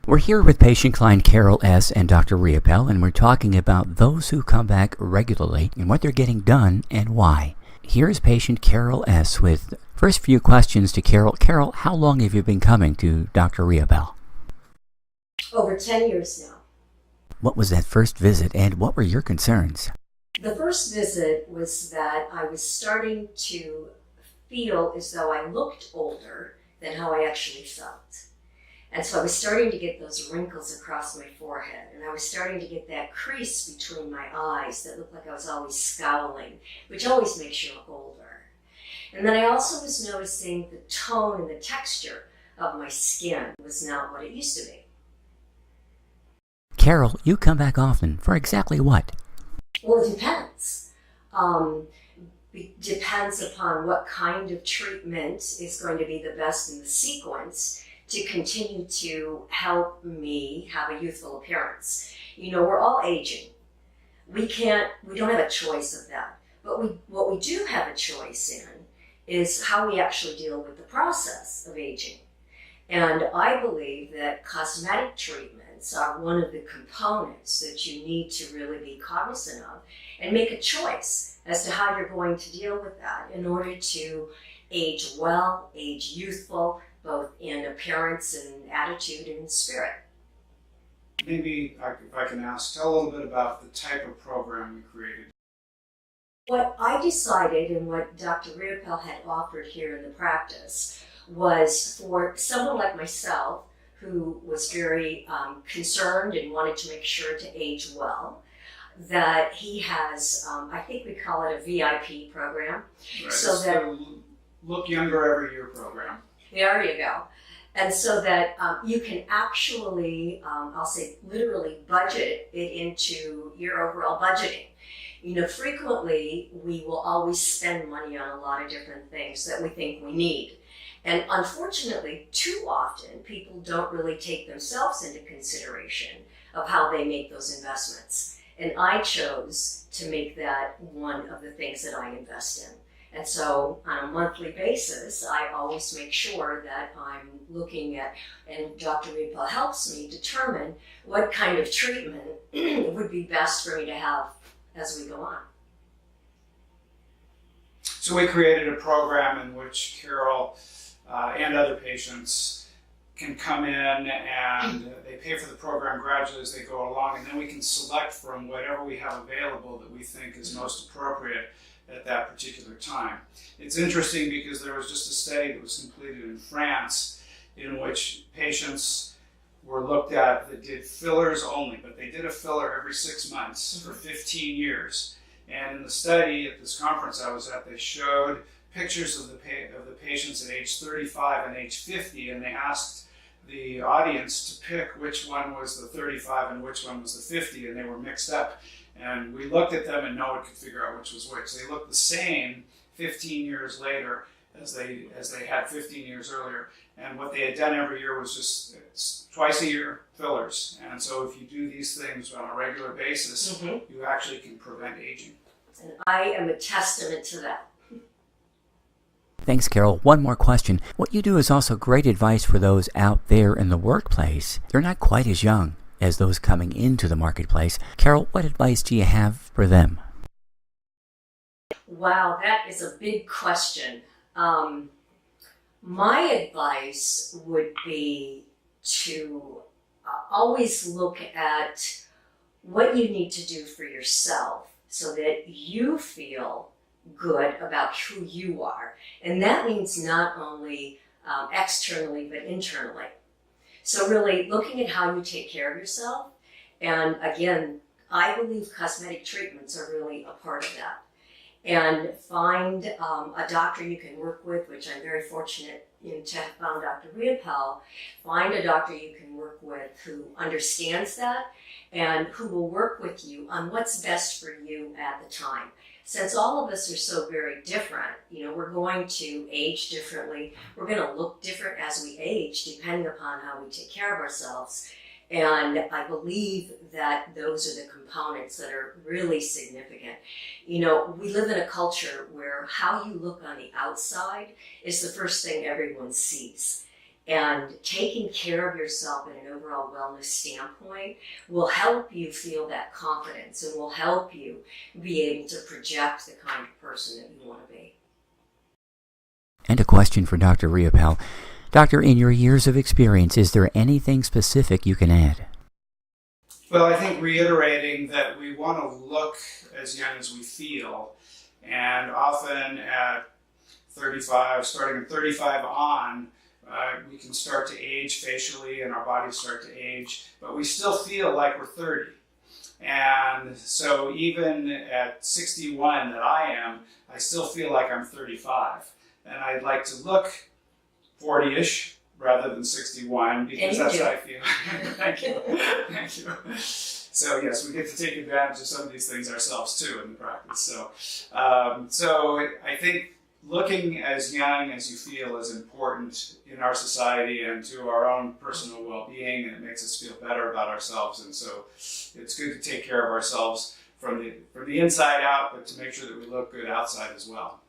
We're here with patient client Carol S. and Dr. Riopel, and we're talking about those who come back regularly and what they're getting done and why. Here's patient Carol S. with first few questions to Carol. Carol, how long have you been coming to Dr. Riopel? Over 10 years now. What was that first visit and what were your concerns? The first visit was that I was starting to feel as though I looked older than how I actually felt. And so I was starting to get those wrinkles across my forehead, and I was starting to get that crease between my eyes that looked like I was always scowling, which always makes you look older. And then I also was noticing the tone and the texture of my skin was not what it used to be. Carol, you come back often. For exactly what? Well, it depends. It depends upon what kind of treatment is going to be the best in the sequence to continue to help me have a youthful appearance. You know, we're all aging. We don't have a choice of that. But what we do have a choice in is how we actually deal with the process of aging. And I believe that cosmetic treatments are one of the components that you need to really be cognizant of and make a choice as to how you're going to deal with that in order to age well, age youthful, both in appearance and attitude and in spirit. Maybe, if I can ask, tell a little bit about the type of program you created. What I decided and what Dr. Riopel had offered here in the practice was for someone like myself who was very concerned and wanted to make sure to age well, that he has, I think we call it a VIP program. Right. So that Look Younger Every Year program. There you go. And so that you can actually, I'll say literally budget it into your overall budgeting. You know, frequently we will always spend money on a lot of different things that we think we need. And unfortunately, too often, people don't really take themselves into consideration of how they make those investments. And I chose to make that one of the things that I invest in. And so on a monthly basis, I always make sure that I'm looking at, and Dr. Riopel helps me determine what kind of treatment would be best for me to have as we go on. So we created a program in which Carol and other patients can come in and they pay for the program gradually as they go along, and then we can select from whatever we have available that we think is most appropriate at that particular time. It's interesting because there was just a study that was completed in France in which patients were looked at that did fillers only, but they did a filler every 6 months for 15 years. And in the study at this conference I was at, they showed pictures of the patients at age 35 and age 50, and they asked the audience to pick which one was the 35 and which one was the 50, and they were mixed up. And we looked at them and no one could figure out which was which. They looked the same 15 years later as they had 15 years earlier. And what they had done every year was just twice a year fillers. And so if you do these things on a regular basis, you actually can prevent aging. And I am a testament to that. Thanks, Carol. One more question. What you do is also great advice for those out there in the workplace. They're not quite as young as those coming into the marketplace. Carol, what advice do you have for them? Wow, that is a big question. My advice would be to always look at what you need to do for yourself so that you feel good about who you are. And that means not only externally, but internally. So really looking at how you take care of yourself. And again, I believe cosmetic treatments are really a part of that. And find a doctor you can work with, which I'm very fortunate to have found Dr. Riopel. Find a doctor you can work with who understands that and who will work with you on what's best for you at the time. Since all of us are so very different, you know, we're going to age differently. We're going to look different as we age, depending upon how we take care of ourselves. And I believe that those are the components that are really significant. You know, we live in a culture where how you look on the outside is the first thing everyone sees. And taking care of yourself in an overall wellness standpoint will help you feel that confidence and will help you be able to project the kind of person that you want to be. And a question for Dr. Riopel. Doctor, in your years of experience, is there anything specific you can add? Well, I think reiterating that we want to look as young as we feel, and often at 35, starting at 35 on, we can start to age facially and our bodies start to age, but we still feel like we're 30. And so even at 61 that I am, I still feel like I'm 35. And I'd like to look 40-ish rather than 61 because that's how I feel. Thank you. Thank you. So yes, we get to take advantage of some of these things ourselves too in the practice. So I think looking as young as you feel is important in our society and to our own personal well-being, and it makes us feel better about ourselves. And so it's good to take care of ourselves from the inside out, but to make sure that we look good outside as well.